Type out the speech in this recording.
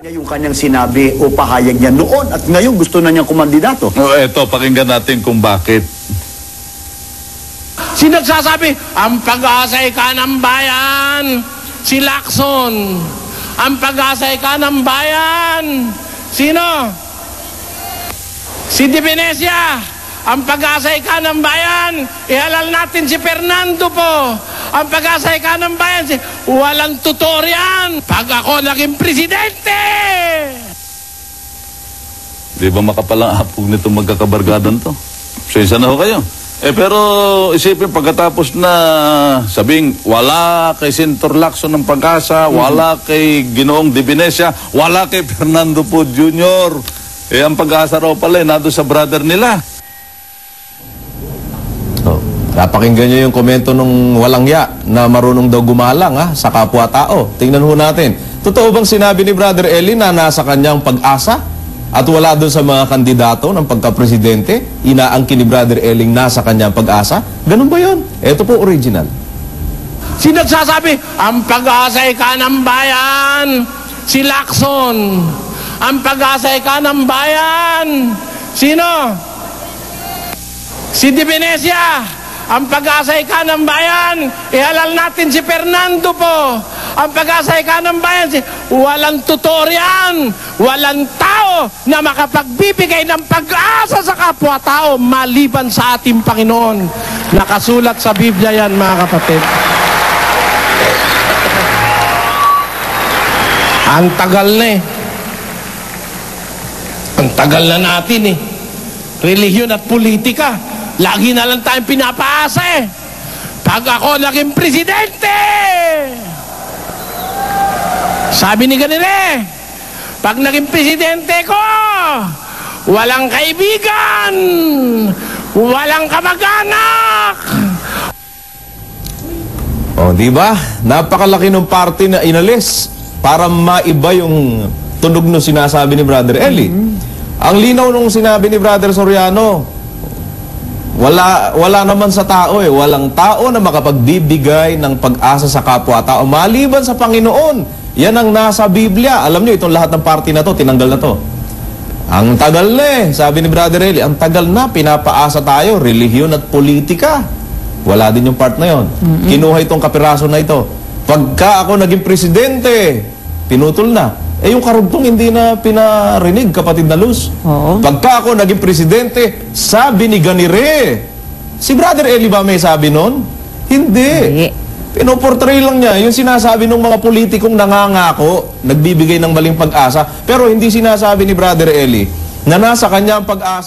Yung kanyang sinabi o pahayag niya noon at ngayon gusto na niyang kumandidato. Eto, pakinggan natin kung bakit. Sinagsasabi, ang pag-asa'y ka ng bayan, si Lacson. Ang pag-asa'y ka ng bayan, sino? Si Di Venecia. Ang pag-asa'y ka ng bayan, ihalal natin si Fernando po. Ang pag-asa'y ka ng bayan, walang tutorian pag ako naging presidente. Di ba makapalang apog nito magkakabargadan to? So isa na ho kayo. Pero isipin pagkatapos na sabing wala kay Senator Lacson ng Pag-asa, wala kay Ginoong Di Venecia, wala kay Fernando po Jr. Ang Pag-asa raw pala nado sa brother nila. Napakinggan niyo yung komento nung walang ya na marunong daw gumalang sa kapwa-tao. Tingnan ho natin. Totoo bang sinabi ni Brother Eli na nasa kanyang pag-asa at wala doon sa mga kandidato ng pagka-presidente? Inaangkin ni Brother Eli nasa kanyang pag-asa? Ganun ba yun? Ito po original. Sinagsasabi, ang pag-asa'y ka ng bayan, si Lacson. Ang pag-asa'y ka ng bayan, sino? Si Di Venecia. Ang pag-asa'y ka ng bayan, ihalal natin si Fernando po. Ang pag-asa'y ka ng bayan, walang tutorian, walang tao na makapagbibigay ng pag-asa sa kapwa-tao maliban sa ating Panginoon. Nakasulat sa Biblia yan, mga kapatid. Ang tagal na Ang tagal na natin Relihiyon at politika. Lagi na lang tayong pinapaasa pag ako naging presidente. Sabi ni ganire, pag naging presidente ko, walang kaibigan, walang kamag-anak. Di ba? Napakalaki ng party na inalis para maiba yung tunog ng sinasabi ni Brother Eli. Ang linaw nung sinabi ni Brother Soriano, wala naman sa tao walang tao na makapagbibigay ng pag-asa sa kapwa-tao maliban sa Panginoon. Yan ang nasa Biblia. Alam niyo, itong lahat ng party na to, tinanggal na to. Ang tagal na sabi ni Brother Eli, ang tagal na pinapaasa tayo, relihiyon at politika. Wala din yung part na yon. Kinuha itong kapiraso na ito. Pagka ako naging presidente, pinutol na. Yung karugtong hindi na pinarinig, kapatid na Luz. Pagka ako naging presidente, sabi ni ganire. Si Brother Eli ba may sabi nun? Hindi. Pinoportray lang niya yung sinasabi ng mga politikong nangangako, nagbibigay ng maling pag-asa. Pero hindi sinasabi ni Brother Eli na nasa kanya ang pag-asa.